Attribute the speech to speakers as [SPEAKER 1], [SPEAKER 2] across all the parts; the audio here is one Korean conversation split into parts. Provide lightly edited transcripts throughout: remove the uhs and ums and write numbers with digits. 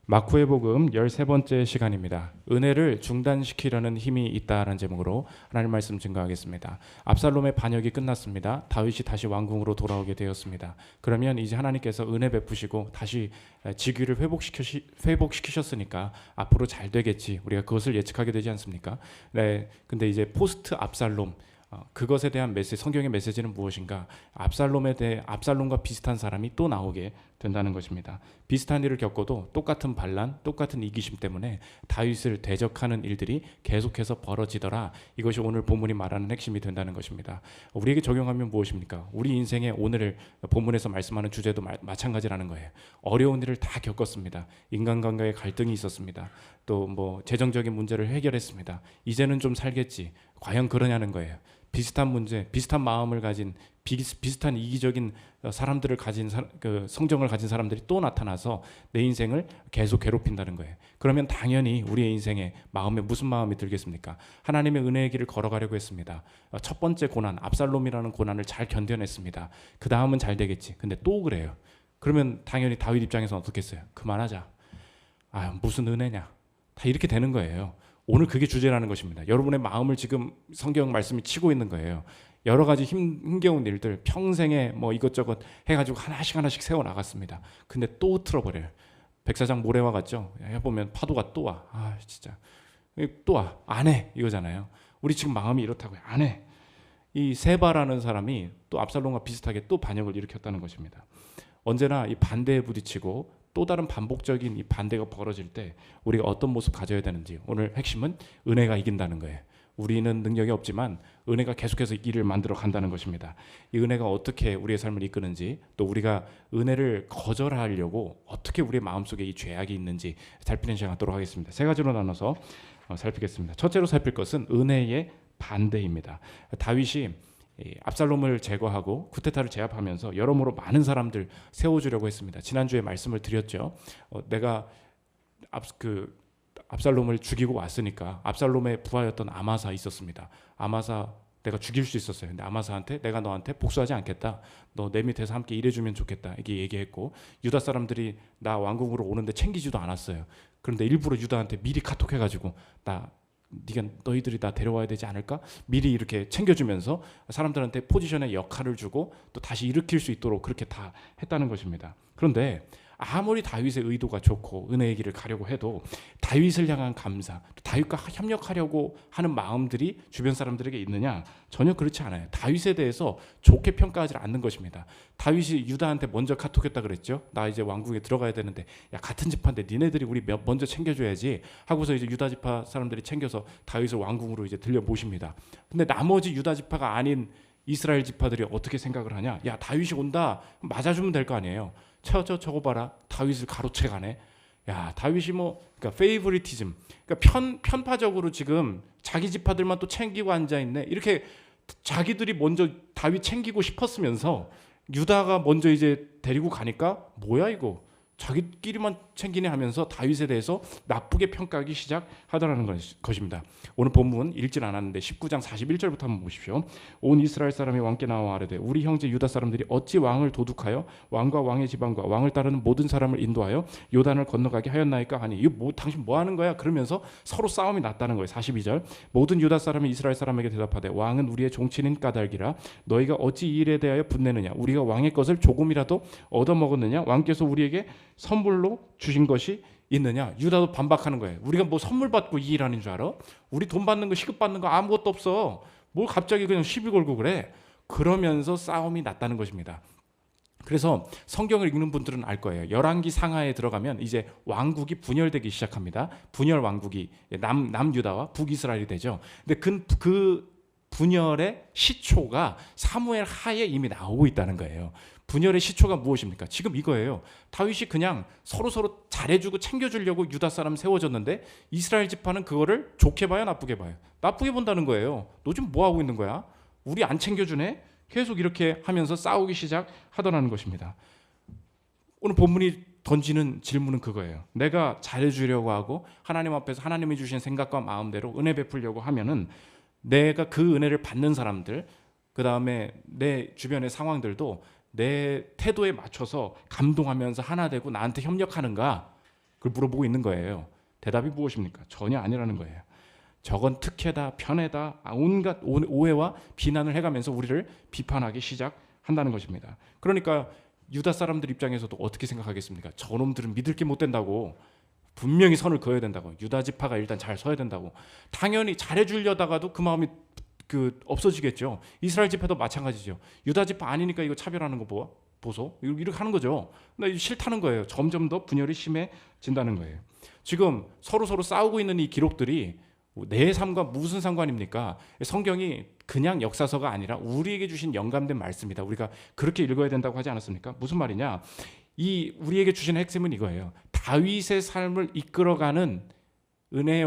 [SPEAKER 1] 마쿠의 복음 13번째 시간입니다. 은혜를 중단시키려는 힘이 있다라는 제목으로 하나님 말씀 증거하겠습니다. 압살롬의 반역이 끝났습니다. 다윗이 다시 왕궁으로 돌아오게 되었습니다. 그러면 이제 하나님께서 은혜 베푸시고 다시 직위를 회복시키셨으니까 앞으로 잘 되겠지. 우리가 그것을 예측하게 되지 않습니까? 네. 근데 이제 포스트 압살롬 그것에 대한 성경의 메시지는 무엇인가? 압살롬과 비슷한 사람이 또 나오게 된다는 것입니다. 비슷한 일을 겪어도 똑같은 반란, 똑같은 이기심 때문에 다윗을 대적하는 일들이 계속해서 벌어지더라. 이것이 오늘 본문이 말하는 핵심이 된다는 것입니다. 우리에게 적용하면 무엇입니까? 우리 인생에 오늘 본문에서 말씀하는 주제도 마찬가지라는 거예요. 어려운 일을 다 겪었습니다. 인간관계의 갈등이 있었습니다. 또 재정적인 문제를 해결했습니다. 이제는 좀 살겠지. 과연 그러냐는 거예요. 비슷한 문제, 비슷한 마음을 가진 비슷한 이기적인 사람들을 가진 성정을 가진 사람들이 또 나타나서 내 인생을 계속 괴롭힌다는 거예요. 그러면 당연히 우리의 인생에 마음에 무슨 마음이 들겠습니까? 하나님의 은혜의 길을 걸어가려고 했습니다. 첫 번째 고난, 압살롬이라는 고난을 잘 견뎌냈습니다. 그 다음은 잘 되겠지. 근데 또 그래요. 그러면 당연히 다윗 입장에서는 어떻겠어요? 그만하자. 무슨 은혜냐? 다 이렇게 되는 거예요. 오늘 그게 주제라는 것입니다. 여러분의 마음을 지금 성경 말씀이 치고 있는 거예요. 여러 가지 힘겨운 일들 평생에 이것저것 해가지고 하나씩 세워 나갔습니다. 근데 또 틀어버려요. 백사장 모래와 같죠. 해보면 파도가 또 와. 진짜 또 와. 안 해 이거잖아요. 우리 지금 마음이 이렇다고요. 안 해. 이 세바라는 사람이 또 압살롬과 비슷하게 또 반역을 일으켰다는 것입니다. 언제나 이 반대에 부딪히고 또 다른 반복적인 이 반대가 벌어질 때 우리가 어떤 모습 가져야 되는지, 오늘 핵심은 은혜가 이긴다는 거예요. 우리는 능력이 없지만 은혜가 계속해서 일을 만들어 간다는 것입니다. 이 은혜가 어떻게 우리의 삶을 이끄는지, 또 우리가 은혜를 거절하려고 어떻게 우리의 마음속에 이 죄악이 있는지 살피는 시간 갖도록 하겠습니다. 세 가지로 나눠서 살피겠습니다. 첫째로 살필 것은 은혜의 반대입니다. 다윗이 압살롬을 제거하고 쿠데타를 제압하면서 여러모로 많은 사람들 세워주려고 했습니다. 지난주에 말씀을 드렸죠. 내가 압살롬을 죽이고 왔으니까 압살롬의 부하였던 아마사 있었습니다. 아마사 내가 죽일 수 있었어요. 근데 아마사한테 내가 너한테 복수하지 않겠다. 너 내 밑에서 함께 일해주면 좋겠다. 이렇게 얘기했고, 유다 사람들이 나 왕궁으로 오는데 챙기지도 않았어요. 그런데 일부러 유다한테 미리 카톡해가지고 너희들이 나 데려와야 되지 않을까? 미리 이렇게 챙겨주면서 사람들한테 포지션의 역할을 주고 또 다시 일으킬 수 있도록 그렇게 다 했다는 것입니다. 그런데 아무리 다윗의 의도가 좋고 은혜의 길을 가려고 해도 다윗을 향한 감사, 다윗과 협력하려고 하는 마음들이 주변 사람들에게 있느냐? 전혀 그렇지 않아요. 다윗에 대해서 좋게 평가하지 않는 것입니다. 다윗이 유다한테 먼저 카톡했다 그랬죠. 나 이제 왕궁에 들어가야 되는데, 야 같은 집파인데 니네들이 우리 먼저 챙겨줘야지 하고서 이제 유다 지파 사람들이 챙겨서 다윗을 왕궁으로 이제 들려 모십니다. 근데 나머지 유다 지파가 아닌 이스라엘 지파들이 어떻게 생각을 하냐? 야 다윗이 온다, 맞아주면 될 거 아니에요. 저거 봐라, 다윗을 가로채 가네. 야 다윗이 그러니까 페이보리티즘, 그러니까 편파적으로 지금 자기 지파들만 또 챙기고 앉아 있네. 이렇게 자기들이 먼저 다윗 챙기고 싶었으면서 유다가 먼저 이제 데리고 가니까 뭐야 이거, 자기끼리만 챙기네 하면서 다윗에 대해서 나쁘게 평가하기 시작하더라는 것입니다. 오늘 본문 읽진 않았는데 19장 41절부터 한번 보십시오. 온 이스라엘 사람이 왕께 나와 아뢰되 우리 형제 유다 사람들이 어찌 왕을 도둑하여 왕과 왕의 지방과 왕을 따르는 모든 사람을 인도하여 요단을 건너가게 하였나이까 하니, 이거 당신 뭐 하는 거야? 그러면서 서로 싸움이 났다는 거예요. 42절 모든 유다 사람이 이스라엘 사람에게 대답하되 왕은 우리의 종친인 까닭이라 너희가 어찌 이 일에 대하여 분내느냐? 우리가 왕의 것을 조금이라도 얻어먹었느냐? 왕께서 우리에게 선물로 주신 것이 있느냐? 유다도 반박하는 거예요. 우리가 선물 받고 이 일하는 줄 알아? 우리 돈 받는 거, 시급 받는 거 아무것도 없어. 뭘 갑자기 그냥 시비 걸고 그래? 그러면서 싸움이 났다는 것입니다. 그래서 성경을 읽는 분들은 알 거예요. 열왕기 상하에 들어가면 이제 왕국이 분열되기 시작합니다. 분열 왕국이 남유다와 북이스라엘이 되죠. 근데 그 분열의 시초가 사무엘 하에 이미 나오고 있다는 거예요. 분열의 시초가 무엇입니까? 지금 이거예요. 다윗이 그냥 서로 잘해주고 챙겨주려고 유다 사람 세워줬는데 이스라엘 지파는 그거를 좋게 봐요, 나쁘게 봐요? 나쁘게 본다는 거예요. 너 지금 뭐 하고 있는 거야? 우리 안 챙겨주네? 계속 이렇게 하면서 싸우기 시작하더라는 것입니다. 오늘 본문이 던지는 질문은 그거예요. 내가 잘해주려고 하고 하나님 앞에서 하나님이 주신 생각과 마음대로 은혜 베풀려고 하면은 내가 그 은혜를 받는 사람들, 그 다음에 내 주변의 상황들도 내 태도에 맞춰서 감동하면서 하나 되고 나한테 협력하는가? 그걸 물어보고 있는 거예요. 대답이 무엇입니까? 전혀 아니라는 거예요. 저건 특혜다, 편애다, 온갖 오해와 비난을 해가면서 우리를 비판하기 시작한다는 것입니다. 그러니까 유다 사람들 입장에서도 어떻게 생각하겠습니까? 저놈들은 믿을 게 못 된다고, 분명히 선을 그어야 된다고, 유다 지파가 일단 잘 서야 된다고. 당연히 잘해주려다가도 그 마음이 없어지겠죠. 이스라엘 지파도 마찬가지죠. 유다 지파 아니니까 이거 차별하는 거 보소, 이렇게 하는 거죠. 근데 싫다는 거예요. 점점 더 분열이 심해진다는 거예요. 지금 서로 싸우고 있는 이 기록들이 내 삶과 무슨 상관입니까? 성경이 그냥 역사서가 아니라 우리에게 주신 영감된 말씀이다. 우리가 그렇게 읽어야 된다고 하지 않았습니까? 무슨 말이냐? 이 우리에게 주신 핵심은 이거예요. 다윗의 삶을 이끌어가는 은혜의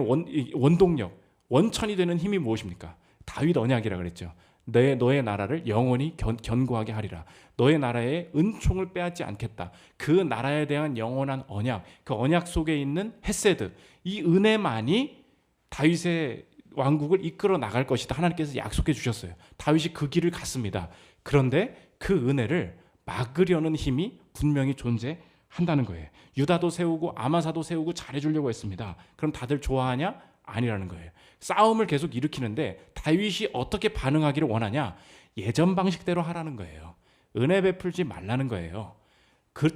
[SPEAKER 1] 원동력, 원천이 되는 힘이 무엇입니까? 다윗 언약이라 그랬죠. 너의 나라를 영원히 견고하게 하리라. 너의 나라의 은총을 빼앗지 않겠다. 그 나라에 대한 영원한 언약, 그 언약 속에 있는 헤세드, 이 은혜만이 다윗의 왕국을 이끌어 나갈 것이다. 하나님께서 약속해 주셨어요. 다윗이 그 길을 갔습니다. 그런데 그 은혜를 막으려는 힘이 분명히 존재한다는 거예요. 유다도 세우고 아마사도 세우고 잘해주려고 했습니다. 그럼 다들 좋아하냐? 아니라는 거예요. 싸움을 계속 일으키는데 다윗이 어떻게 반응하기를 원하냐? 예전 방식대로 하라는 거예요. 은혜 베풀지 말라는 거예요.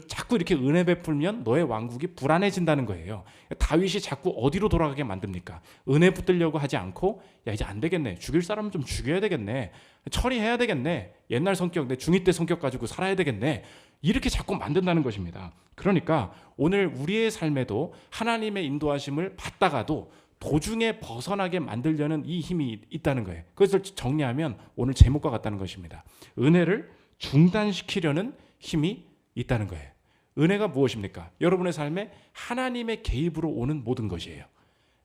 [SPEAKER 1] 자꾸 이렇게 은혜 베풀면 너의 왕국이 불안해진다는 거예요. 다윗이 자꾸 어디로 돌아가게 만듭니까? 은혜 붙들려고 하지 않고, 야 이제 안 되겠네, 죽일 사람은 좀 죽여야 되겠네, 처리해야 되겠네, 옛날 성격, 내 중2 때 성격 가지고 살아야 되겠네, 이렇게 자꾸 만든다는 것입니다. 그러니까 오늘 우리의 삶에도 하나님의 인도하심을 받다가도 도중에 벗어나게 만들려는 이 힘이 있다는 거예요. 그것을 정리하면 오늘 제목과 같다는 것입니다. 은혜를 중단시키려는 힘이 있다는 거예요. 은혜가 무엇입니까? 여러분의 삶에 하나님의 개입으로 오는 모든 것이에요.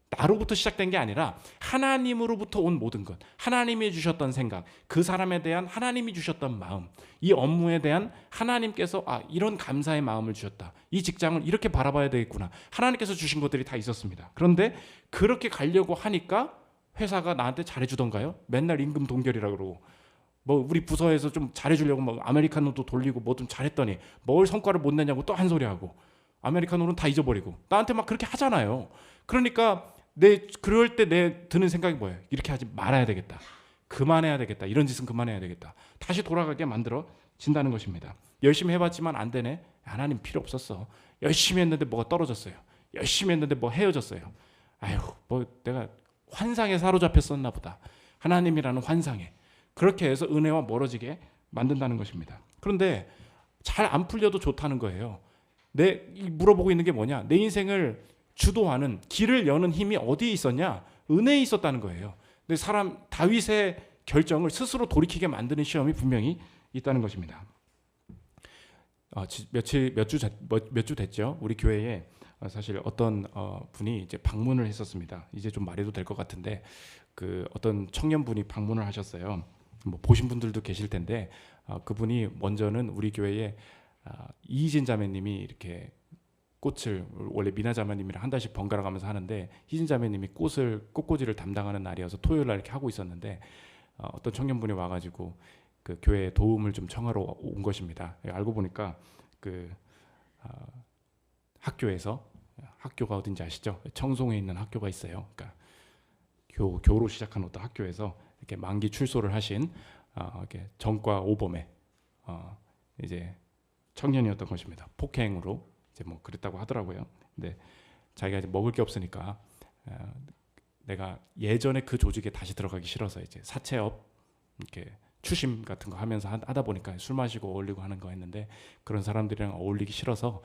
[SPEAKER 1] 나로부터 시작된 게 아니라 하나님으로부터 온 모든 것, 하나님이 주셨던 생각, 그 사람에 대한 하나님이 주셨던 마음, 이 업무에 대한 하나님께서 이런 감사의 마음을 주셨다, 이 직장을 이렇게 바라봐야 되겠구나, 하나님께서 주신 것들이 다 있었습니다. 그런데 그렇게 가려고 하니까 회사가 나한테 잘해주던가요? 맨날 임금 동결이라고 그러고, 우리 부서에서 좀 잘해주려고 아메리카노도 돌리고 뭐 좀 잘했더니 뭘 성과를 못 내냐고 또 한 소리 하고, 아메리카노는 다 잊어버리고 나한테 막 그렇게 하잖아요. 그러니까 그럴 때 드는 생각이 뭐예요? 이렇게 하지 말아야 되겠다, 그만해야 되겠다, 이런 짓은 그만해야 되겠다, 다시 돌아가게 만들어진다는 것입니다. 열심히 해봤지만 안 되네, 하나님 필요 없었어. 열심히 했는데 뭐가 떨어졌어요. 열심히 했는데 뭐 헤어졌어요. 내가 환상에 사로잡혔었나 보다, 하나님이라는 환상에. 그렇게 해서 은혜와 멀어지게 만든다는 것입니다. 그런데 잘 안 풀려도 좋다는 거예요. 물어보고 있는 게 뭐냐? 내 인생을 주도하는, 길을 여는 힘이 어디에 있었냐? 은혜에 있었다는 거예요. 근데 다윗의 결정을 스스로 돌이키게 만드는 시험이 분명히 있다는 것입니다. 몇 주 됐죠. 우리 교회에 사실 어떤 분이 이제 방문을 했었습니다. 이제 좀 말해도 될 것 같은데, 어떤 청년분이 방문을 하셨어요. 보신 분들도 계실 텐데, 그분이 먼저는 우리 교회에 이희진 자매님이 이렇게 꽃을, 원래 미나 자매님이랑 한 달씩 번갈아 가면서 하는데, 희진 자매님이 꽃꽂이를 담당하는 날이어서 토요일 날 이렇게 하고 있었는데, 어떤 청년분이 와가지고 그 교회에 도움을 좀 청하러 온 것입니다. 알고 보니까 학교에서, 학교가 어딘지 아시죠? 청송에 있는 학교가 있어요. 그러니까 교로 시작한 어떤 학교에서 이렇게 만기 출소를 하신 이렇게 전과 오범에 이제 청년이었던 것입니다. 폭행으로 이제 그랬다고 하더라고요. 근데 자기가 이제 먹을 게 없으니까 내가 예전에 그 조직에 다시 들어가기 싫어서 이제 사채업 이렇게 추심 같은 거 하면서 하다 보니까 술 마시고 어울리고 하는 거 했는데, 그런 사람들이랑 어울리기 싫어서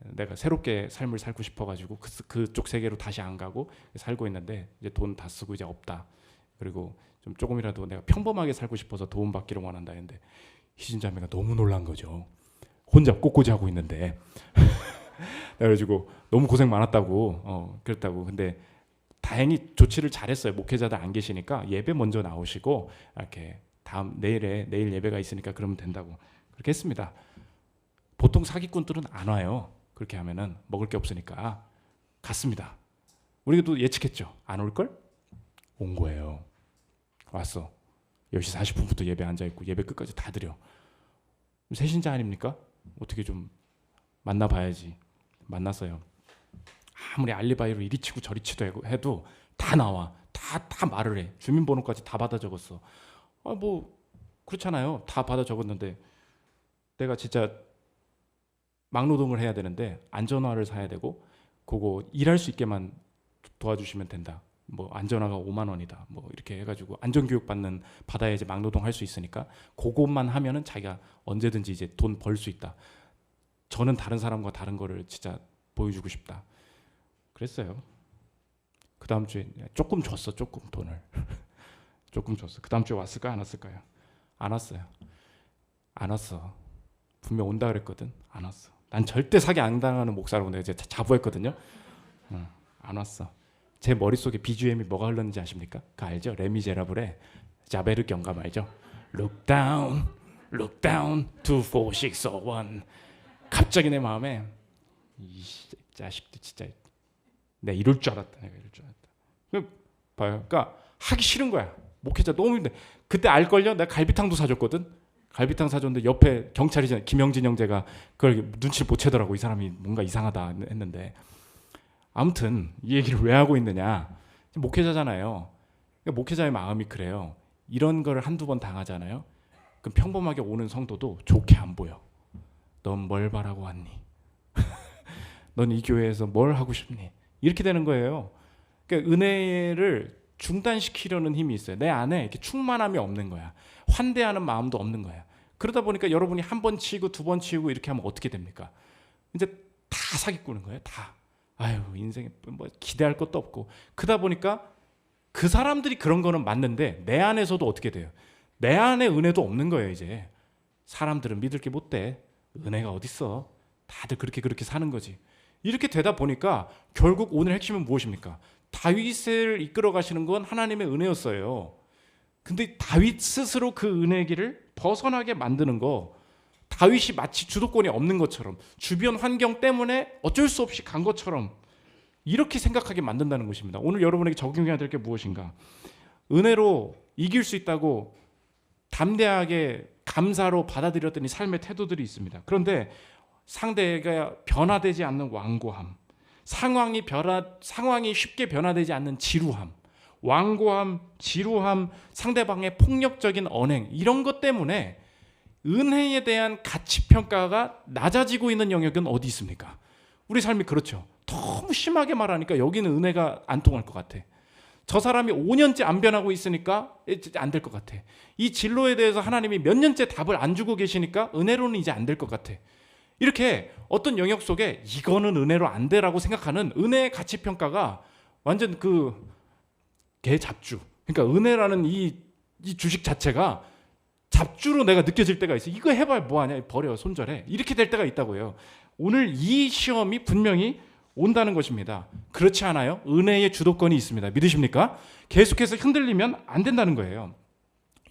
[SPEAKER 1] 내가 새롭게 삶을 살고 싶어가지고 그쪽 세계로 다시 안 가고 살고 있는데, 이제 돈 다 쓰고 이제 없다. 그리고 좀 조금이라도 내가 평범하게 살고 싶어서 도움 받기를 원한다 했는데, 희진 자매가 너무 놀란 거죠. 혼자 꽃꽂이 하고 있는데 그래가지고 너무 고생 많았다고 그랬다고. 근데 다행히 조치를 잘했어요. 목회자들 안 계시니까 예배 먼저 나오시고 이렇게 내일 예배가 있으니까 그러면 된다고 그렇게 했습니다. 보통 사기꾼들은 안 와요. 그렇게 하면은 먹을 게 없으니까. 갔습니다. 우리도 예측했죠. 안 올걸? 온 거예요. 왔어. 10시 40분부터 예배 앉아있고 예배 끝까지 다 드려. 새신자 아닙니까? 어떻게 좀 만나봐야지. 만났어요. 아무리 알리바이로 이리 치고 저리 치도 해도 다 나와. 다 말을 해. 주민번호까지 다 받아 적었어. 뭐 그렇잖아요. 다 받아 적었는데 내가 진짜 막노동을 해야 되는데 안전화를 사야 되고 그거 일할 수 있게만 도와주시면 된다. 뭐 안전화가 5만 원이다. 뭐 이렇게 해가지고 안전교육 받아야 이제 막노동 할 수 있으니까 그것만 하면은 자기가 언제든지 이제 돈 벌 수 있다. 저는 다른 사람과 다른 거를 진짜 보여주고 싶다. 그랬어요. 그 다음 주에 조금 줬어. 조금 돈을 조금 줬어. 그 다음 주에 왔을까요? 안 왔을까요? 안 왔어요. 안 왔어. 분명 온다 그랬거든. 안 왔어. 난 절대 사기 안 당하는 목사라고 내가 자부했거든요. 안 왔어. 제 머릿속에 BGM이 뭐가 흘렀는지 아십니까? 그거 알죠? 레미제라블의 자베르 경감 알죠? Look down, look down, 2, 4, 6, 5, 1. 갑자기 내 마음에 이 자식들 진짜 내가 이럴 줄 알았다. 내가 이럴 줄 알았다. 봐요. 그러니까 하기 싫은 거야. 목회자 너무 힘들어. 그때 알걸요? 내가 갈비탕도 사줬거든. 갈비탕 사줬는데 옆에 경찰이잖아. 김영진 형제가 그걸 눈치를 못 채더라고. 이 사람이 뭔가 이상하다 했는데. 아무튼 이 얘기를 왜 하고 있느냐. 목회자잖아요. 그러니까 목회자의 마음이 그래요. 이런 거를 한두 번 당하잖아요. 그럼 평범하게 오는 성도도 좋게 안 보여. 넌 뭘 바라고 왔니? 넌 이 교회에서 뭘 하고 싶니? 이렇게 되는 거예요. 그러니까 은혜를 중단시키려는 힘이 있어요. 내 안에 이렇게 충만함이 없는 거야. 환대하는 마음도 없는 거야. 그러다 보니까 여러분이 한 번 치고 두 번 치고 이렇게 하면 어떻게 됩니까? 이제 다 사기꾸는 거예요. 다. 아유 인생에 뭐 기대할 것도 없고. 그러다 보니까 그 사람들이 그런 거는 맞는데 내 안에서도 어떻게 돼요? 내 안에 은혜도 없는 거예요. 이제 사람들은 믿을 게 못 돼. 은혜가 어딨어? 다들 그렇게 사는 거지. 이렇게 되다 보니까 결국 오늘 핵심은 무엇입니까? 다윗을 이끌어 가시는 건 하나님의 은혜였어요. 근데 다윗 스스로 그 은혜의 길을 벗어나게 만드는 거, 다윗이 마치 주도권이 없는 것처럼 주변 환경 때문에 어쩔 수 없이 간 것처럼 이렇게 생각하게 만든다는 것입니다. 오늘 여러분에게 적용해야 될 게 무엇인가? 은혜로 이길 수 있다고 담대하게 감사로 받아들였더니 삶의 태도들이 있습니다. 그런데 상대가 변화되지 않는 완고함, 상황이 쉽게 변화되지 않는 지루함, 완고함, 지루함, 상대방의 폭력적인 언행, 이런 것 때문에 은혜에 대한 가치평가가 낮아지고 있는 영역은 어디 있습니까? 우리 삶이 그렇죠. 너무 심하게 말하니까 여기는 은혜가 안 통할 것 같아. 저 사람이 5년째 안 변하고 있으니까 안 될 것 같아. 이 진로에 대해서 하나님이 몇 년째 답을 안 주고 계시니까 은혜로는 이제 안 될 것 같아. 이렇게 어떤 영역 속에 이거는 은혜로 안 돼라고 생각하는 은혜의 가치평가가 완전 개잡주. 그러니까 은혜라는 이 주식 자체가 잡주로 내가 느껴질 때가 있어. 이거 해봐야 뭐하냐, 버려, 손절해. 이렇게 될 때가 있다고요. 오늘 이 시험이 분명히 온다는 것입니다. 그렇지 않아요? 은혜의 주도권이 있습니다. 믿으십니까? 계속해서 흔들리면 안 된다는 거예요.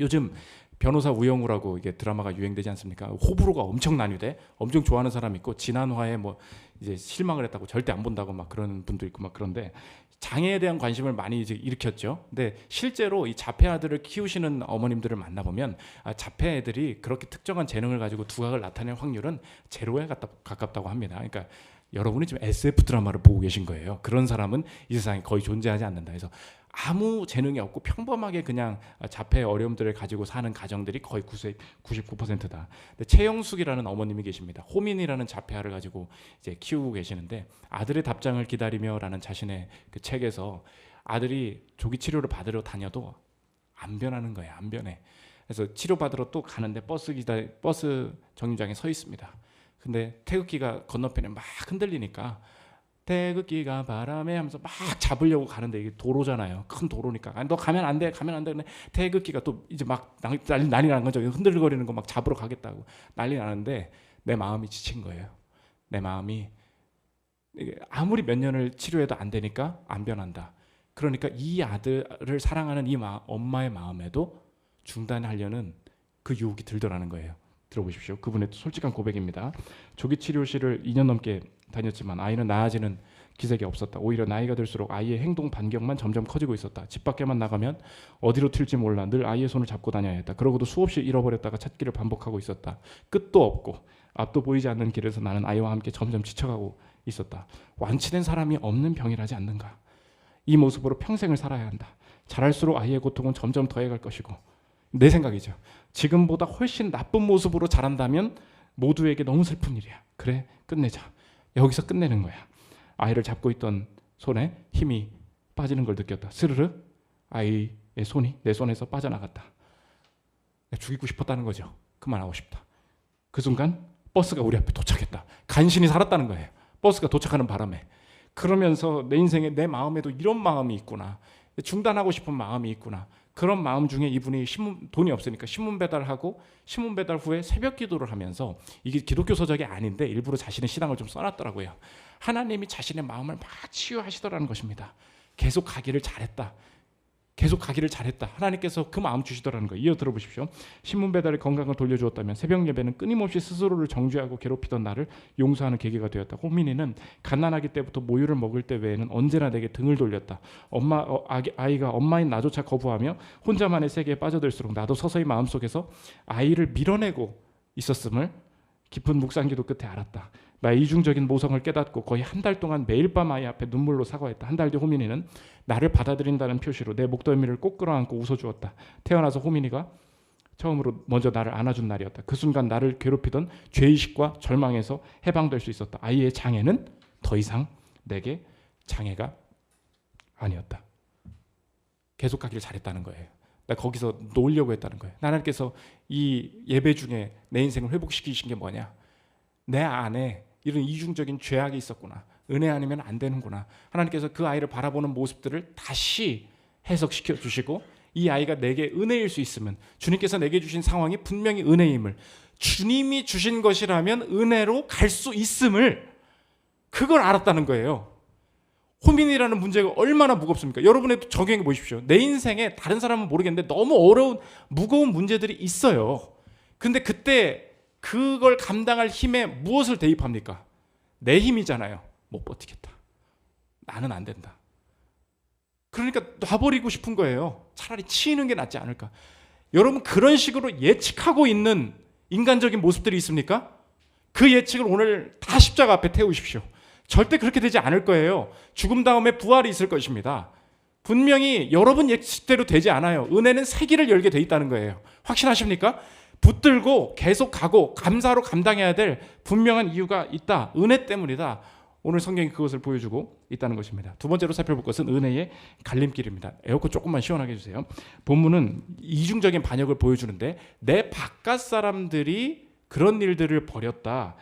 [SPEAKER 1] 요즘 변호사 우영우라고 이게 드라마가 유행되지 않습니까? 호불호가 엄청 나뉘대. 엄청 좋아하는 사람 있고 지난화에 뭐 이제 실망을 했다고 절대 안 본다고 막 그러는 분도 있고 막 그런데 장애에 대한 관심을 많이 이제 일으켰죠. 근데 실제로 이 자폐 아들을 키우시는 어머님들을 만나보면 자폐 애들이 그렇게 특정한 재능을 가지고 두각을 나타낼 확률은 제로에 가깝다고 합니다. 그러니까 여러분이 지금 SF 드라마를 보고 계신 거예요. 그런 사람은 이 세상에 거의 존재하지 않는다. 그래서 아무 재능이 없고 평범하게 그냥 자폐 어려움들을 가지고 사는 가정들이 거의 99%다. 근데 최영숙이라는 어머님이 계십니다. 호민이라는 자폐아를 가지고 이제 키우고 계시는데 아들의 답장을 기다리며라는 자신의 그 책에서 아들이 조기 치료를 받으러 다녀도 안 변하는 거예요. 안 변해. 그래서 치료 받으러 또 가는데 버스 정류장에 서 있습니다. 근데 태극기가 건너편에 막 흔들리니까 태극기가 바람에 하면서 막 잡으려고 가는데 이게 도로잖아요. 큰 도로니까 너 가면 안 돼. 근데 태극기가 또 이제 막 난리 나는 거죠. 흔들거리는 거 막 잡으러 가겠다고 난리 나는데 내 마음이 지친 거예요. 내 마음이 아무리 몇 년을 치료해도 안 되니까 안 변한다. 그러니까 이 아들을 사랑하는 이 엄마의 마음에도 중단하려는 그 유혹이 들더라는 거예요. 들어보십시오. 그분의 솔직한 고백입니다. 조기 치료실을 2년 넘게 다녔지만 아이는 나아지는 기색이 없었다. 오히려 나이가 들수록 아이의 행동 반경만 점점 커지고 있었다. 집 밖에만 나가면 어디로 튈지 몰라 늘 아이의 손을 잡고 다녀야 했다. 그러고도 수없이 잃어버렸다가 찾기를 반복하고 있었다. 끝도 없고 앞도 보이지 않는 길에서 나는 아이와 함께 점점 지쳐가고 있었다. 완치된 사람이 없는 병이라지 않는가. 이 모습으로 평생을 살아야 한다. 자랄수록 아이의 고통은 점점 더해갈 것이고, 내 생각이죠. 지금보다 훨씬 나쁜 모습으로 자란다면 모두에게 너무 슬픈 일이야. 그래, 끝내자. 여기서 끝내는 거야. 아이를 잡고 있던 손에 힘이 빠지는 걸 느꼈다. 스르르 아이의 손이 내 손에서 빠져나갔다. 내가 죽이고 싶었다는 거죠. 그만하고 싶다. 그 순간 버스가 우리 앞에 도착했다. 간신히 살았다는 거예요. 버스가 도착하는 바람에. 그러면서 내 인생에, 내 마음에도 이런 마음이 있구나. 중단하고 싶은 마음이 있구나. 그런 마음 중에 이분이 돈이 없으니까 신문 배달하고, 신문 배달 후에 새벽 기도를 하면서, 이게 기독교 서적이 아닌데 일부러 자신의 신앙을 좀 써놨더라고요. 하나님이 자신의 마음을 막 치유하시더라는 것입니다. 계속 가기를 잘했다. 계속 가기를 잘했다. 하나님께서 그 마음 주시더라는 거예요. 이어 들어보십시오. 신문 배달의 건강을 돌려주었다면 새벽 예배는 끊임없이 스스로를 정죄하고 괴롭히던 나를 용서하는 계기가 되었다. 호민이는 갓난아기 때부터 모유를 먹을 때 외에는 언제나 내게 등을 돌렸다. 아이가 엄마인 나조차 거부하며 혼자만의 세계에 빠져들수록 나도 서서히 마음속에서 아이를 밀어내고 있었음을 깊은 묵상기도 끝에 알았다. 나의 이중적인 모성을 깨닫고 거의 한 달 동안 매일 밤 아이 앞에 눈물로 사과했다. 한 달 뒤 호민이는 나를 받아들인다는 표시로 내 목덜미를 꼭 끌어안고 웃어주었다. 태어나서 호민이가 처음으로 먼저 나를 안아준 날이었다. 그 순간 나를 괴롭히던 죄의식과 절망에서 해방될 수 있었다. 아이의 장애는 더 이상 내게 장애가 아니었다. 계속 가기를 잘했다는 거예요. 나 거기서 놓으려고 했다는 거예요. 하나님께서 이 예배 중에 내 인생을 회복시키신 게 뭐냐? 내 안에 이런 이중적인 죄악이 있었구나. 은혜 아니면 안 되는구나. 하나님께서 그 아이를 바라보는 모습들을 다시 해석시켜 주시고, 이 아이가 내게 은혜일 수 있으면, 주님께서 내게 주신 상황이 분명히 은혜임을, 주님이 주신 것이라면 은혜로 갈 수 있음을, 그걸 알았다는 거예요. 호민이라는 문제가 얼마나 무겁습니까? 여러분도 적용해 보십시오. 내 인생에 다른 사람은 모르겠는데 너무 어려운, 무거운 문제들이 있어요. 근데 그때 그걸 감당할 힘에 무엇을 대입합니까? 내 힘이잖아요. 못 버티겠다. 나는 안 된다. 그러니까 놔버리고 싶은 거예요. 차라리 치이는 게 낫지 않을까. 여러분, 그런 식으로 예측하고 있는 인간적인 모습들이 있습니까? 그 예측을 오늘 다 십자가 앞에 태우십시오. 절대 그렇게 되지 않을 거예요. 죽음 다음에 부활이 있을 것입니다. 분명히 여러분 예측대로 되지 않아요. 은혜는 새 길을 열게 돼 있다는 거예요. 확신하십니까? 붙들고 계속 가고 감사로 감당해야 될 분명한 이유가 있다. 은혜 때문이다. 오늘 성경이 그것을 보여주고 있다는 것입니다. 두 번째로 살펴볼 것은 은혜의 갈림길입니다. 에어컨 조금만 시원하게 해주세요. 본문은 이중적인 반역을 보여주는데, 내 바깥 사람들이 그런 일들을 벌였다,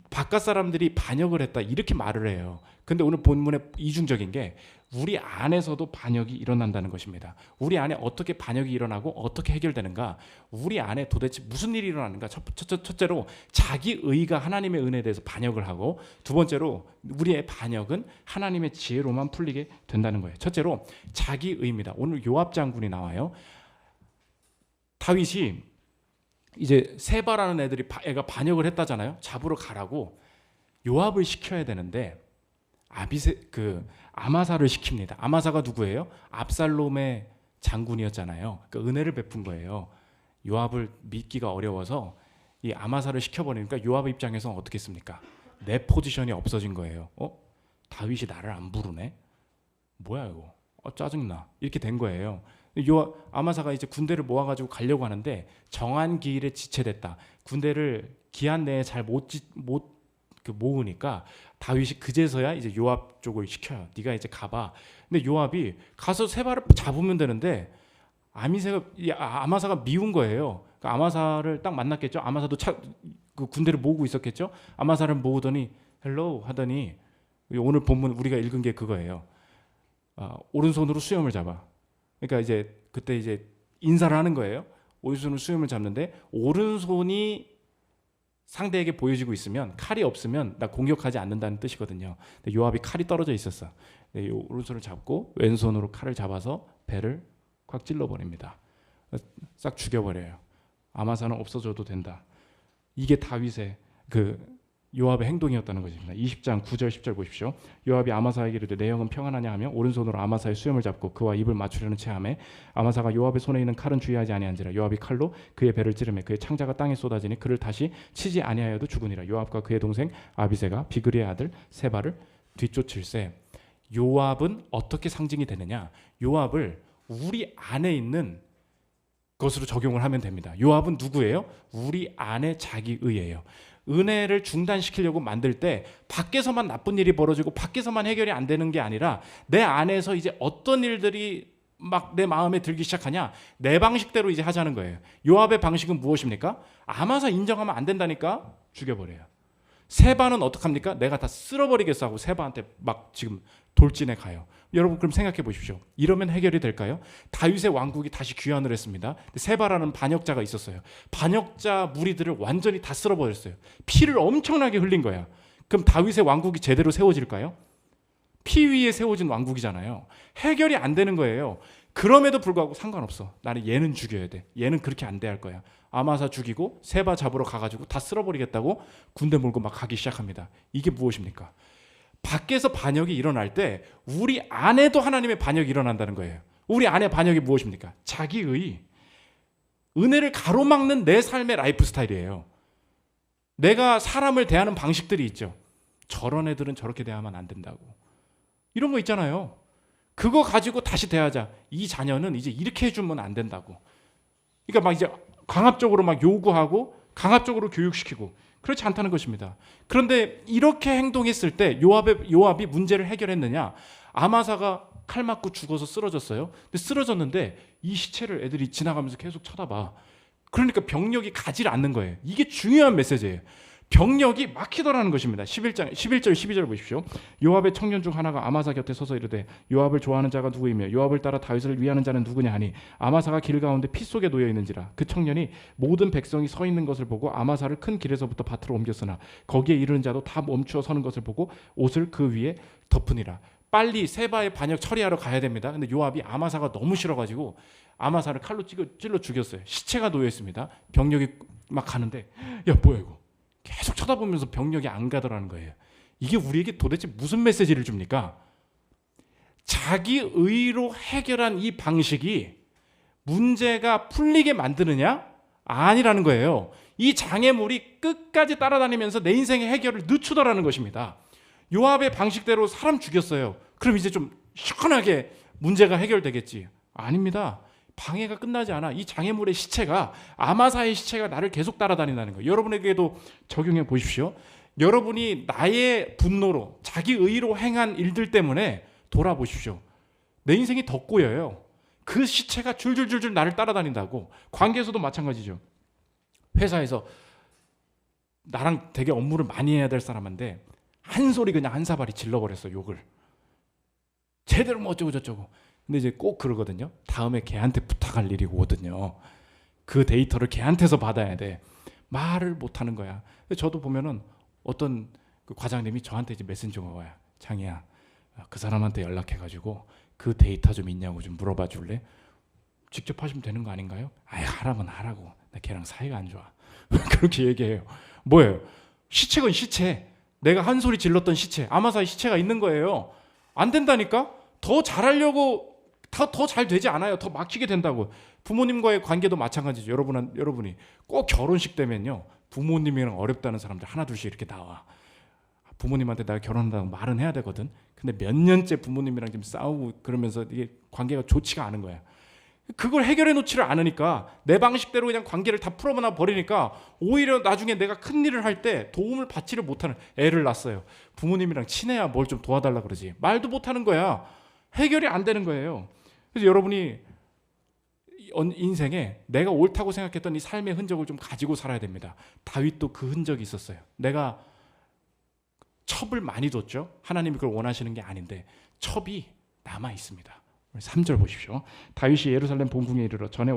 [SPEAKER 1] 바깥 사람들이 반역을 했다, 이렇게 말을 해요. 근데 오늘 본문의 이중적인 게 우리 안에서도 반역이 일어난다는 것입니다. 우리 안에 어떻게 반역이 일어나고 어떻게 해결되는가? 우리 안에 도대체 무슨 일이 일어나는가? 첫째로 자기 의가 하나님의 은혜에 대해서 반역을 하고, 두 번째로 우리의 반역은 하나님의 지혜로만 풀리게 된다는 거예요. 첫째로 자기 의입니다. 오늘 요압 장군이 나와요. 다윗이 이제 세바라는 애가 반역을 했다잖아요. 잡으러 가라고 요압을 시켜야 되는데 아마사를 시킵니다. 아마사가 누구예요? 압살롬의 장군이었잖아요. 그러니까 은혜를 베푼 거예요. 요압을 믿기가 어려워서 이 아마사를 시켜버리니까 요압 입장에서는 어떻게 했습니까? 내 포지션이 없어진 거예요. 다윗이 나를 안 부르네? 뭐야 이거? 짜증나. 이렇게 된 거예요. 아마사가 이제 군대를 모아가지고 가려고 하는데 정한 기일에 지체됐다. 군대를 기한 내에 잘 못 모으니까 다윗이 그제서야 이제 요압 쪽을 시켜요. 네가 이제 가봐. 근데 요압이 가서 세바를 잡으면 되는데 아마사가 미운 거예요. 그러니까 아마사를 딱 만났겠죠. 아마사도 그 군대를 모으고 있었겠죠. 아마사를 모으더니 헬로우 하더니, 오늘 본문 우리가 읽은 게 그거예요. 오른손으로 수염을 잡아. 그러니까 이제 그때 이제 인사를 하는 거예요. 오른손으로 수염을 잡는데, 오른손이 상대에게 보여지고 있으면, 칼이 없으면 나 공격하지 않는다는 뜻이거든요. 근데 요압이 칼이 떨어져 있었어. 오른손을 잡고 왼손으로 칼을 잡아서 배를 콱 찔러버립니다. 싹 죽여버려요. 아마사는 없어져도 된다. 이게 다윗의 그 요압의 행동이었다는 것입니다. 20장 9절 10절 보십시오. 요압이 아마사에게 이르되 내 영은 평안하냐 하며 오른손으로 아마사의 수염을 잡고 그와 입을 맞추려는 체하매 아마사가 요압의 손에 있는 칼은 주의하지 아니한지라. 요압이 칼로 그의 배를 찌르매 그의 창자가 땅에 쏟아지니 그를 다시 치지 아니하여도 죽으니라. 요압과 그의 동생 아비새가 비그리의 아들 세바를 뒤쫓을세. 요압은 어떻게 상징이 되느냐? 요압을 우리 안에 있는 것으로 적용을 하면 됩니다. 요압은 누구예요? 우리 안에 자기의예요. 은혜를 중단시키려고 만들 때 밖에서만 나쁜 일이 벌어지고 밖에서만 해결이 안 되는 게 아니라 내 안에서 이제 어떤 일들이 막 내 마음에 들기 시작하냐, 내 방식대로 이제 하자는 거예요. 요압의 방식은 무엇입니까? 아마사 인정하면 안 된다니까 죽여버려요. 세바는 어떡합니까? 내가 다 쓸어버리겠어 하고 세바한테 막 지금 돌진해 가요. 여러분 그럼 생각해 보십시오. 이러면 해결이 될까요? 다윗의 왕국이 다시 귀환을 했습니다. 세바라는 반역자가 있었어요. 반역자 무리들을 완전히 다 쓸어버렸어요. 피를 엄청나게 흘린 거야. 그럼 다윗의 왕국이 제대로 세워질까요? 피 위에 세워진 왕국이잖아요. 해결이 안 되는 거예요. 그럼에도 불구하고 상관없어. 나는 얘는 죽여야 돼. 얘는 그렇게 안 돼 할 거야. 아마사 죽이고 세바 잡으러 가가지고 다 쓸어버리겠다고 군대 몰고 막 가기 시작합니다. 이게 무엇입니까? 밖에서 반역이 일어날 때 우리 안에도 하나님의 반역이 일어난다는 거예요. 우리 안에 반역이 무엇입니까? 자기의 은혜를 가로막는 내 삶의 라이프 스타일이에요. 내가 사람을 대하는 방식들이 있죠. 저런 애들은 저렇게 대하면 안 된다고. 이런 거 있잖아요. 그거 가지고 다시 대하자. 이 자녀는 이제 이렇게 해주면 안 된다고. 그러니까 막 이제 강압적으로 막 요구하고 강압적으로 교육시키고 그렇지 않다는 것입니다. 그런데 이렇게 행동했을 때 요압이 문제를 해결했느냐? 아마사가 칼 맞고 죽어서 쓰러졌어요. 근데 쓰러졌는데 이 시체를 애들이 지나가면서 계속 쳐다봐. 그러니까 병력이 가지를 않는 거예요. 이게 중요한 메시지예요. 병력이 막히더라는 것입니다. 11절 12절 보십시오. 요압의 청년 중 하나가 아마사 곁에 서서 이르되 요압을 좋아하는 자가 누구이며 요압을 따라 다윗을 위하는 자는 누구냐 하니 아마사가 길 가운데 피 속에 놓여 있는지라. 그 청년이 모든 백성이 서 있는 것을 보고 아마사를 큰 길에서부터 밭으로 옮겼으나 거기에 이르는 자도 다 멈추어 서는 것을 보고 옷을 그 위에 덮으니라. 빨리 세바의 반역 처리하러 가야 됩니다. 근데 요압이 아마사가 너무 싫어가지고 아마사를 칼로 찔러 죽였어요. 시체가 놓여 있습니다. 병력이 막 가는데 야 뭐야 이거. 계속 쳐다보면서 병력이 안 가더라는 거예요. 이게 우리에게 도대체 무슨 메시지를 줍니까? 자기 의로 해결한 이 방식이 문제가 풀리게 만드느냐? 아니라는 거예요. 이 장애물이 끝까지 따라다니면서 내 인생의 해결을 늦추더라는 것입니다. 요압의 방식대로 사람 죽였어요. 그럼 이제 좀 시원하게 문제가 해결되겠지. 아닙니다. 방해가 끝나지 않아. 이 장애물의 시체가 아마사의 시체가 나를 계속 따라다닌다는 거예요. 여러분에게도 적용해 보십시오. 여러분이 나의 분노로 자기 의로 행한 일들 때문에 돌아보십시오. 내 인생이 더 꼬여요. 그 시체가 줄줄줄줄 나를 따라다닌다고. 관계에서도 마찬가지죠. 회사에서 나랑 되게 업무를 많이 해야 될 사람인데 한 소리 그냥 한 사발이 질러버렸어. 욕을. 제대로 뭐 어쩌고 저쩌고. 근데 이제 꼭 그러거든요. 다음에 걔한테 부탁할 일이 오거든요. 그 데이터를 걔한테서 받아야 돼. 말을 못하는 거야. 저도 보면은 어떤 그 과장님이 저한테 이제 메신저가 와요. 장이야, 그 사람한테 연락해가지고 그 데이터 좀 있냐고 좀 물어봐 줄래? 직접 하시면 되는 거 아닌가요? 아예 하라면 하라고. 나 걔랑 사이가 안 좋아. 그렇게 얘기해요. 뭐예요? 시체건 시체. 내가 한 소리 질렀던 시체. 아마사의 시체가 있는 거예요. 안 된다니까? 더 잘하려고 더 잘 되지 않아요. 더 막히게 된다고. 부모님과의 관계도 마찬가지죠. 여러분이 꼭 결혼식 되면요. 부모님이랑 어렵다는 사람들 하나 둘씩 이렇게 나와. 부모님한테 내가 결혼한다고 말은 해야 되거든. 근데 몇 년째 부모님이랑 지금 싸우고 그러면서 이게 관계가 좋지가 않은 거야. 그걸 해결해 놓지를 않으니까 내 방식대로 그냥 관계를 다 풀어놔 버리니까 오히려 나중에 내가 큰 일을 할 때 도움을 받지를 못하는 애를 낳았어요. 부모님이랑 친해야 뭘 좀 도와달라 그러지. 말도 못하는 거야. 해결이 안 되는 거예요. 그래서 여러분이 인생에 내가 옳다고 생각했던 이 삶의 흔적을 좀 가지고 살아야 됩니다. 다윗도 그 흔적이 있었어요. 내가 첩을 많이 뒀죠. 하나님이 그걸 원하시는 게 아닌데 첩이 남아 있습니다. 3절 보십시오. 다윗이 예루살렘 본궁에 이르러 전에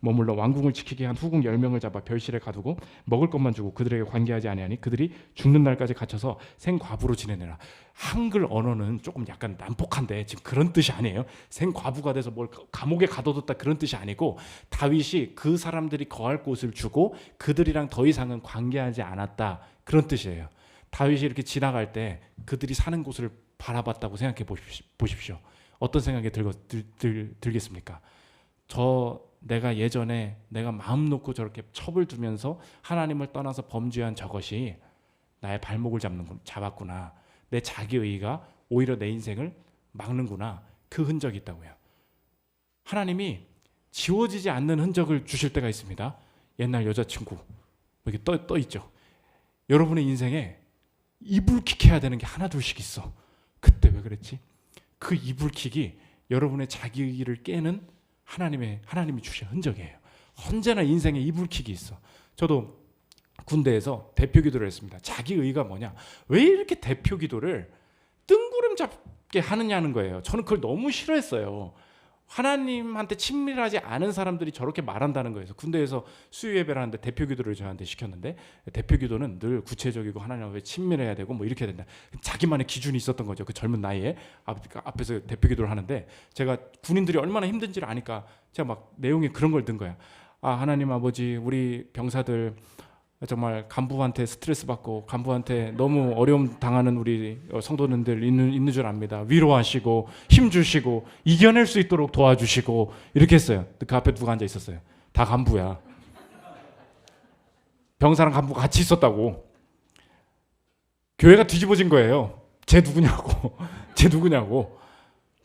[SPEAKER 1] 머물러 왕궁을 지키게 한 후궁 10명을 잡아 별실에 가두고 먹을 것만 주고 그들에게 관계하지 아니하니 그들이 죽는 날까지 갇혀서 생과부로 지내느라. 한글 언어는 조금 약간 난폭한데 지금 그런 뜻이 아니에요. 생과부가 돼서 뭘 감옥에 가둬뒀다 그런 뜻이 아니고 다윗이 그 사람들이 거할 곳을 주고 그들이랑 더 이상은 관계하지 않았다 그런 뜻이에요. 다윗이 이렇게 지나갈 때 그들이 사는 곳을 바라봤다고 생각해 보십시오. 어떤 생각이 들겠습니까? 내가 예전에 내가 마음 놓고 저렇게 첩을 두면서 하나님을 떠나서 범죄한 저것이 나의 발목을 잡았구나. 내 자기의가 오히려 내 인생을 막는구나. 그 흔적이 있다고요. 하나님이 지워지지 않는 흔적을 주실 때가 있습니다. 옛날 여자친구 이렇게 떠 있죠. 여러분의 인생에 이불킥해야 되는 게 하나 둘씩 있어. 그때 왜 그랬지? 그 이불킥이 여러분의 자기의를 깨는 하나님이 주신 흔적이에요. 언제나 인생에 이불킥이 있어. 저도 군대에서 대표 기도를 했습니다. 자기의가 뭐냐? 왜 이렇게 대표 기도를 뜬구름 잡게 하느냐는 거예요. 저는 그걸 너무 싫어했어요. 하나님한테 친밀하지 않은 사람들이 저렇게 말한다는 거예요. 군대에서 수요 예배를 하는데 대표 기도를 저한테 시켰는데, 대표 기도는 늘 구체적이고 하나님과 친밀해야 되고 뭐 이렇게 된다. 자기만의 기준이 있었던 거죠. 그 젊은 나이에 앞에서 대표 기도를 하는데, 제가 군인들이 얼마나 힘든지를 아니까 제가 막 내용이 그런 걸 든 거야. 하나님 아버지, 우리 병사들 정말 간부한테 스트레스 받고 간부한테 너무 어려움 당하는 우리 성도님들 있는 줄 압니다. 위로하시고 힘주시고 이겨낼 수 있도록 도와주시고 이렇게 했어요. 그 앞에 누가 앉아 있었어요? 다 간부야. 병사랑 간부가 같이 있었다고. 교회가 뒤집어진 거예요. 쟤 누구냐고. 쟤 누구냐고.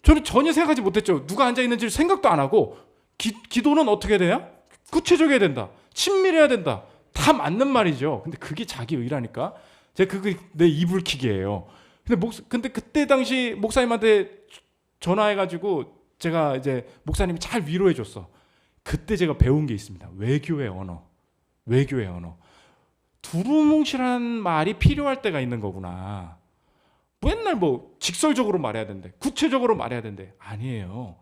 [SPEAKER 1] 저는 전혀 생각하지 못했죠. 누가 앉아 있는지 생각도 안 하고. 기도는 어떻게 돼야? 구체적이어야 된다. 친밀해야 된다. 다 맞는 말이죠. 근데 그게 자기의라니까. 제가 그게 내 이불킥이에요. 근데 그때 당시 목사님한테 전화해가지고 제가 이제 목사님이 잘 위로해줬어. 그때 제가 배운 게 있습니다. 외교의 언어. 외교의 언어. 두루뭉실한 말이 필요할 때가 있는 거구나. 맨날 직설적으로 말해야 된대. 구체적으로 말해야 된대. 아니에요.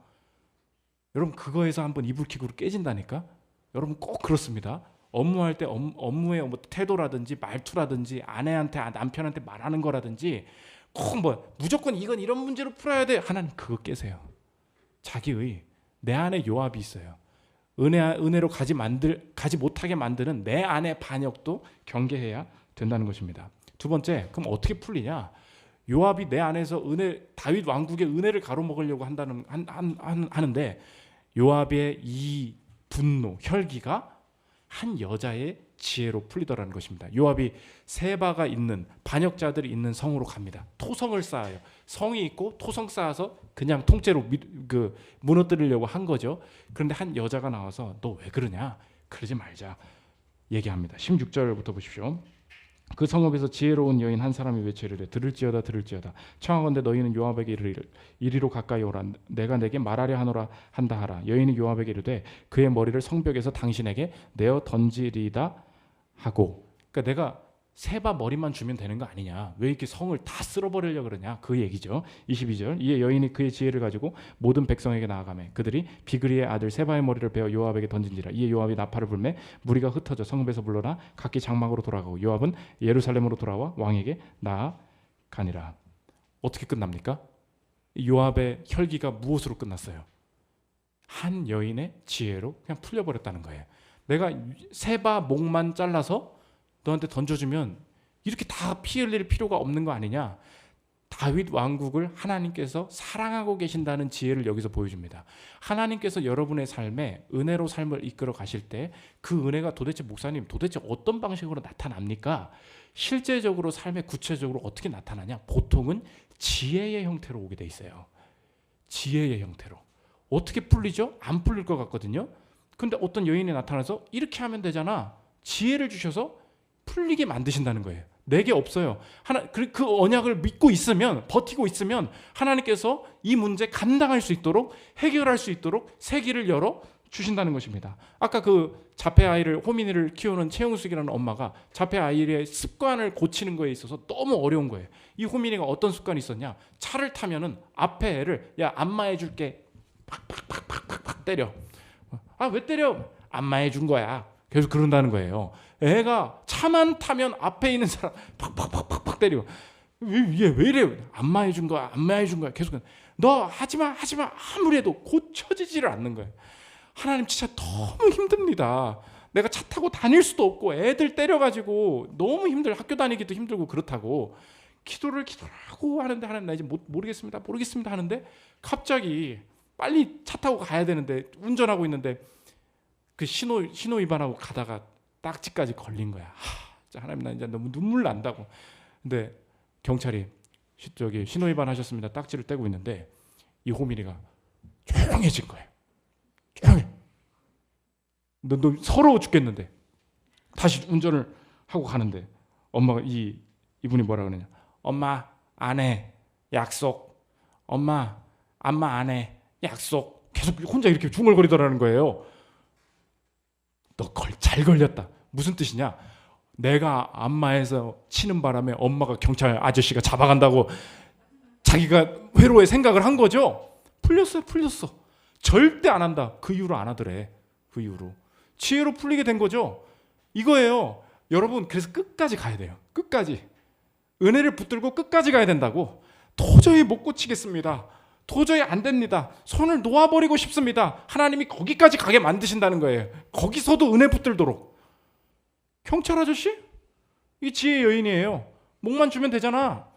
[SPEAKER 1] 여러분 그거에서 한번 이불킥으로 깨진다니까. 여러분 꼭 그렇습니다. 업무할 때 업무의 태도라든지 말투라든지 아내한테 남편한테 말하는 거라든지 꼭 무조건 이건 이런 문제로 풀어야 돼. 하나님 그거 깨세요. 자기의 내 안에 요압이 있어요. 은혜로 가지 못하게 만드는 내 안의 반역도 경계해야 된다는 것입니다. 두 번째, 그럼 어떻게 풀리냐? 요압이 내 안에서 다윗 왕국의 은혜를 가로먹으려고 하는데 요압의 이 분노, 혈기가 한 여자의 지혜로 풀리더라는 것입니다. 요압이 세바가 있는 반역자들이 있는 성으로 갑니다. 토성을 쌓아요. 성이 있고 토성 쌓아서 그냥 통째로 무너뜨리려고 한 거죠. 그런데 한 여자가 나와서 너 왜 그러냐? 그러지 말자 얘기합니다. 16절부터 보십시오. 그 성읍에서 지혜로운 여인 한 사람이 외치르되 들을지어다 들을지어다 청하건대 너희는 요압에게 이리로 가까이 오라 내가 내게 말하려 하노라 한다 하라. 여인이 요압에게 이르되 그의 머리를 성벽에서 당신에게 내어 던지리다 하고. 그러니까 내가 세바 머리만 주면 되는 거 아니냐, 왜 이렇게 성을 다 쓸어버리려고 그러냐, 그 얘기죠. 22절 이에 여인이 그의 지혜를 가지고 모든 백성에게 나아가매 그들이 비그리의 아들 세바의 머리를 베어 요압에게 던진지라. 이에 요압이 나팔을 불매 무리가 흩어져 성읍에서 물러나 각기 장막으로 돌아가고 요압은 예루살렘으로 돌아와 왕에게 나아가니라. 어떻게 끝납니까? 요압의 혈기가 무엇으로 끝났어요? 한 여인의 지혜로 그냥 풀려버렸다는 거예요. 내가 세바 목만 잘라서 너한테 던져주면 이렇게 다 피 흘릴 필요가 없는 거 아니냐. 다윗 왕국을 하나님께서 사랑하고 계신다는 지혜를 여기서 보여줍니다. 하나님께서 여러분의 삶에 은혜로 삶을 이끌어 가실 때 그 은혜가 도대체 목사님 도대체 어떤 방식으로 나타납니까? 실제적으로 삶에 구체적으로 어떻게 나타나냐? 보통은 지혜의 형태로 오게 돼 있어요. 지혜의 형태로. 어떻게 풀리죠? 안 풀릴 것 같거든요. 근데 어떤 여인이 나타나서 이렇게 하면 되잖아. 지혜를 주셔서 풀리게 만드신다는 거예요. 내게 없어요. 그 언약을 믿고 있으면, 버티고 있으면 하나님께서 이 문제 감당할 수 있도록, 해결할 수 있도록 새 길을 열어 주신다는 것입니다. 아까 그 자폐 아이를, 호민이를 키우는 최영숙이라는 엄마가 자폐 아이의 습관을 고치는 거에 있어서 너무 어려운 거예요. 이 호민이가 어떤 습관이 있었냐? 차를 타면은 앞에 애를 야 안마해 줄게 팍팍팍팍팍 때려. 왜 때려? 안마해 준 거야. 계속 그런다는 거예요. 애가 차만 타면 앞에 있는 사람 팍팍팍팍 때리고 얘 왜 이래? 안마해 준 거야. 안마해 준 거야. 계속 너 하지마 아무리 해도 고쳐지지를 않는 거예요. 하나님 진짜 너무 힘듭니다. 내가 차 타고 다닐 수도 없고 애들 때려가지고 너무 학교 다니기도 힘들고 그렇다고 기도를 하고 하는데 나 이제 모르겠습니다 하는데 갑자기 빨리 차 타고 가야 되는데 운전하고 있는데 그 신호 위반하고 가다가 딱지까지 걸린 거야. 하나님, 나 이제 너무 눈물 난다고. 근데 경찰이 저기 신호 위반하셨습니다 딱지를 떼고 있는데 이 호민이가 조용해진 거예요. 조용해. 너 서러워 죽겠는데 다시 운전을 하고 가는데 엄마가 이분이 뭐라 그러냐? 엄마 안 해. 약속. 엄마 안 해. 약속. 계속 혼자 이렇게 중얼거리더라는 거예요. 너 잘 걸렸다. 무슨 뜻이냐? 내가 안마해서 치는 바람에 엄마가 경찰 아저씨가 잡아간다고 자기가 회로에 생각을 한 거죠. 풀렸어. 절대 안 한다. 그 이후로 안 하더래. 그 이후로 지혜로 풀리게 된 거죠. 이거예요. 여러분, 그래서 끝까지 가야 돼요. 끝까지 은혜를 붙들고 끝까지 가야 된다고. 도저히 못 고치겠습니다. 도저히 안 됩니다. 손을 놓아버리고 싶습니다. 하나님이 거기까지 가게 만드신다는 거예요. 거기서도 은혜 붙들도록. 경찰 아저씨? 이 지혜의 여인이에요. 목만 주면 되잖아.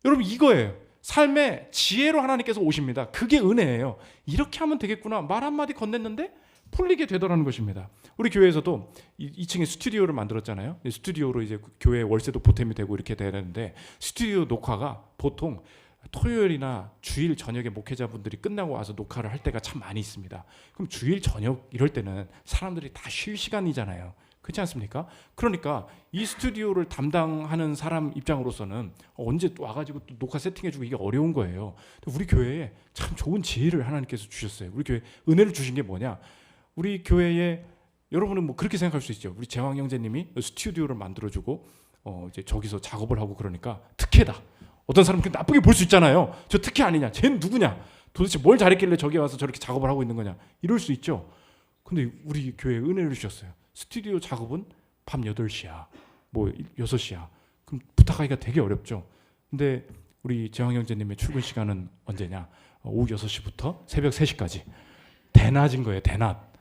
[SPEAKER 1] 여러분, 이거예요. 삶에 지혜로 하나님께서 오십니다. 그게 은혜예요. 이렇게 하면 되겠구나. 말 한마디 건넸는데 풀리게 되더라는 것입니다. 우리 교회에서도 2층에 스튜디오를 만들었잖아요. 스튜디오로 이제 교회 월세도 보탬이 되고 이렇게 돼야 되는데 스튜디오 녹화가 보통 토요일이나 주일 저녁에 목회자분들이 끝나고 와서 녹화를 할 때가 참 많이 있습니다. 그럼 주일 저녁 이럴 때는 사람들이 다 쉴 시간이잖아요. 그렇지 않습니까? 그러니까 이 스튜디오를 담당하는 사람 입장으로서는 언제 와가지고 또 녹화 세팅해주고 이게 어려운 거예요. 우리 교회에 참 좋은 지혜를 하나님께서 주셨어요. 우리 교회 은혜를 주신 게 뭐냐? 우리 교회에 여러분은 뭐 그렇게 생각할 수 있죠. 우리 재왕 형제님이 스튜디오를 만들어주고 이제 저기서 작업을 하고 그러니까 특혜다. 어떤 사람은 나쁘게 볼 수 있잖아요. 저 특혜 아니냐? 쟤는 누구냐? 도대체 뭘 잘했길래 저기 와서 저렇게 작업을 하고 있는 거냐? 이럴 수 있죠. 근데 우리 교회에 은혜를 주셨어요. 스튜디오 작업은 밤 8시야. 뭐 6시야. 그럼 부탁하기가 되게 어렵죠. 근데 우리 재왕 형제님의 출근 시간은 언제냐? 오후 6시부터 새벽 3시까지. 대낮인 거예요. 대낮.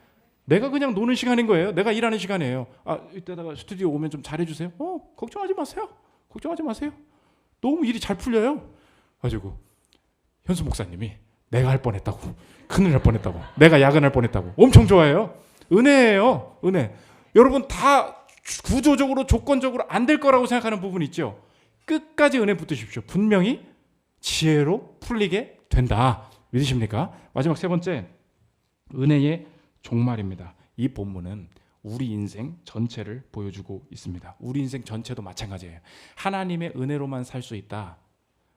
[SPEAKER 1] 내가 그냥 노는 시간인 거예요. 내가 일하는 시간이에요. 이때다가 스튜디오 오면 좀 잘해주세요. 걱정하지 마세요. 걱정하지 마세요. 너무 일이 잘 풀려요. 가지고 현수 목사님이 내가 할 뻔했다고, 큰일 날 뻔했다고, 내가 야근할 뻔했다고 엄청 좋아해요. 은혜예요. 은혜. 여러분 다 구조적으로 조건적으로 안 될 거라고 생각하는 부분 있죠. 끝까지 은혜 붙드십시오. 분명히 지혜로 풀리게 된다. 믿으십니까? 마지막 세 번째, 은혜의 종말입니다. 이 본문은 우리 인생 전체를 보여주고 있습니다. 우리 인생 전체도 마찬가지예요. 하나님의 은혜로만 살 수 있다.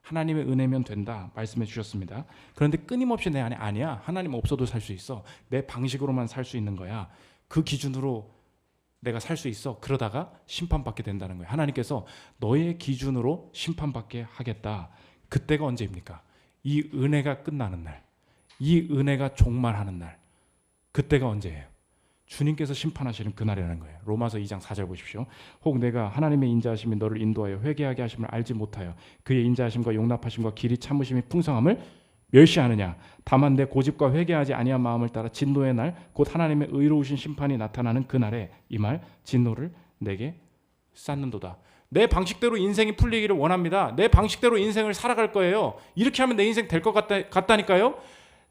[SPEAKER 1] 하나님의 은혜면 된다 말씀해 주셨습니다. 그런데 끊임없이 내 안에 아니야. 하나님 없어도 살 수 있어. 내 방식으로만 살 수 있는 거야. 그 기준으로 내가 살 수 있어. 그러다가 심판받게 된다는 거예요. 하나님께서 너의 기준으로 심판받게 하겠다. 그때가 언제입니까? 이 은혜가 끝나는 날. 이 은혜가 종말하는 날. 그때가 언제예요? 주님께서 심판하시는 그날이라는 거예요. 로마서 2장 4절 보십시오. 혹 내가 하나님의 인자하심이 너를 인도하여 회개하게 하심을 알지 못하여 그의 인자하심과 용납하심과 길이 참으심이 풍성함을 멸시하느냐. 다만 내 고집과 회개하지 아니한 마음을 따라 진노의 날 곧 하나님의 의로우신 심판이 나타나는 그날에 이 말 진노를 내게 쌓는도다. 내 방식대로 인생이 풀리기를 원합니다. 내 방식대로 인생을 살아갈 거예요. 이렇게 하면 내 인생 될 것 같다니까요.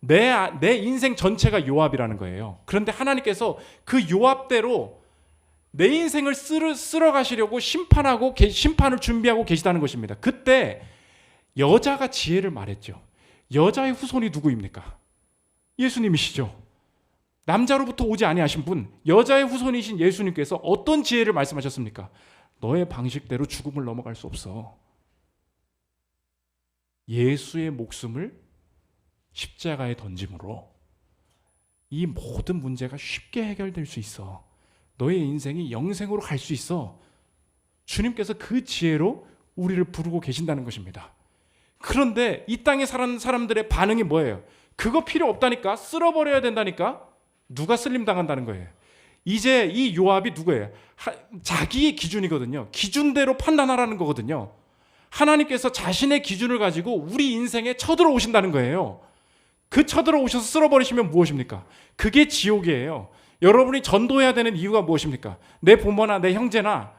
[SPEAKER 1] 내 인생 전체가 요압이라는 거예요. 그런데 하나님께서 그 요압대로 내 인생을 쓸어 가시려고 심판을 준비하고 계시다는 것입니다. 그때 여자가 지혜를 말했죠. 여자의 후손이 누구입니까? 예수님이시죠. 남자로부터 오지 아니하신 분, 여자의 후손이신 예수님께서 어떤 지혜를 말씀하셨습니까? 너의 방식대로 죽음을 넘어갈 수 없어. 예수의 목숨을 십자가에 던짐으로 이 모든 문제가 쉽게 해결될 수 있어. 너의 인생이 영생으로 갈 수 있어. 주님께서 그 지혜로 우리를 부르고 계신다는 것입니다. 그런데 이 땅에 사는 사람들의 반응이 뭐예요? 그거 필요 없다니까? 쓸어버려야 된다니까? 누가 쓸림당한다는 거예요. 이제 이 요압이 누구예요? 자기의 기준이거든요. 기준대로 판단하라는 거거든요. 하나님께서 자신의 기준을 가지고 우리 인생에 쳐들어오신다는 거예요. 그 쳐들어오셔서 쓸어버리시면 무엇입니까? 그게 지옥이에요. 여러분이 전도해야 되는 이유가 무엇입니까? 내 부모나 내 형제나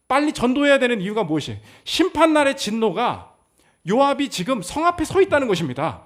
[SPEAKER 1] 빨리 전도해야 되는 이유가 무엇이에요? 심판날의 진노가 요압이 지금 성 앞에 서 있다는 것입니다.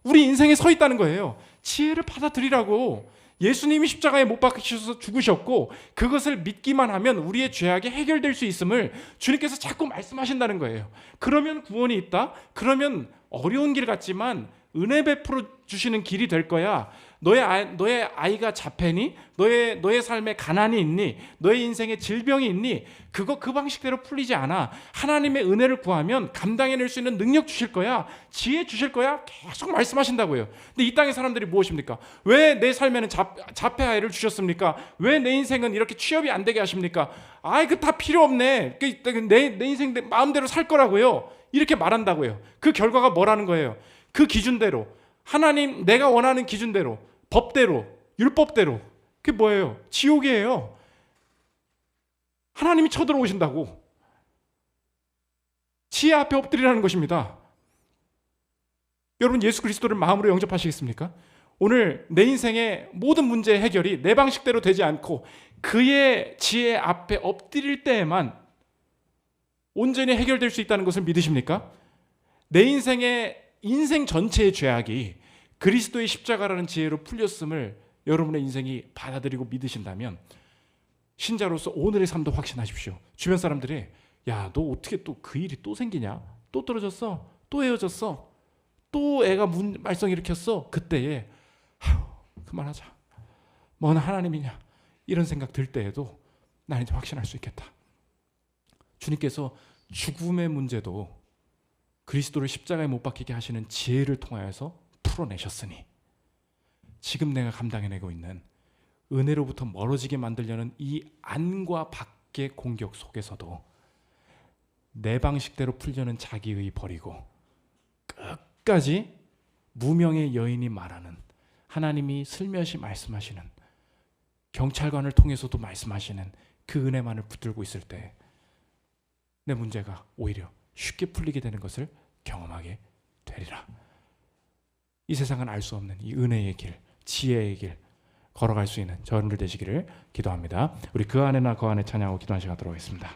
[SPEAKER 1] 우리 인생에 서 있다는 거예요. 지혜를 받아들이라고. 예수님이 십자가에 못 박히셔서 죽으셨고 그것을 믿기만 하면 우리의 죄악이 해결될 수 있음을 주님께서 자꾸 말씀하신다는 거예요. 그러면 구원이 있다? 그러면 어려운 길 같지만 은혜 베풀어 주시는 길이 될 거야. 너의 아이가 자폐니? 너의 삶에 가난이 있니? 너의 인생에 질병이 있니? 그거 그 방식대로 풀리지 않아. 하나님의 은혜를 구하면 감당해낼 수 있는 능력 주실 거야. 지혜 주실 거야. 계속 말씀하신다고요. 근데 이 땅의 사람들이 무엇입니까? 왜 내 삶에는 자폐 아이를 주셨습니까? 왜 내 인생은 이렇게 취업이 안 되게 하십니까? 아이 그 다 필요 없네. 내 인생 내 마음대로 살 거라고요. 이렇게 말한다고요. 그 결과가 뭐라는 거예요? 그 기준대로 하나님 내가 원하는 기준대로 법대로 율법대로 그게 뭐예요? 지옥이에요. 하나님이 쳐들어오신다고. 지혜 앞에 엎드리라는 것입니다. 여러분 예수 그리스도를 마음으로 영접하시겠습니까? 오늘 내 인생의 모든 문제의 해결이 내 방식대로 되지 않고 그의 지혜 앞에 엎드릴 때에만 온전히 해결될 수 있다는 것을 믿으십니까? 내 인생 전체의 죄악이 그리스도의 십자가라는 지혜로 풀렸음을 여러분의 인생이 받아들이고 믿으신다면 신자로서 오늘의 삶도 확신하십시오. 주변 사람들이 야, 너 어떻게 또 그 일이 또 생기냐? 또 떨어졌어? 또 헤어졌어? 또 애가 말썽 일으켰어? 그때에 그만하자. 뭔 하나님이냐? 이런 생각 들 때에도 나는 이제 확신할 수 있겠다. 주님께서 죽음의 문제도 그리스도를 십자가에 못 박히게 하시는 지혜를 통하여서 풀어내셨으니 지금 내가 감당해내고 있는 은혜로부터 멀어지게 만들려는 이 안과 밖의 공격 속에서도 내 방식대로 풀려는 자기의 버리고 끝까지 무명의 여인이 말하는 하나님이 슬며시 말씀하시는 경찰관을 통해서도 말씀하시는 그 은혜만을 붙들고 있을 때 내 문제가 오히려 쉽게 풀리게 되는 것을 경험하게 되리라. 이 세상은 알 수 없는 이 은혜의 길, 지혜의 길 걸어갈 수 있는 저분들 되시기를 기도합니다. 우리 그 안에나 그 안에 찬양하고 기도하는 시간 들어오겠습니다.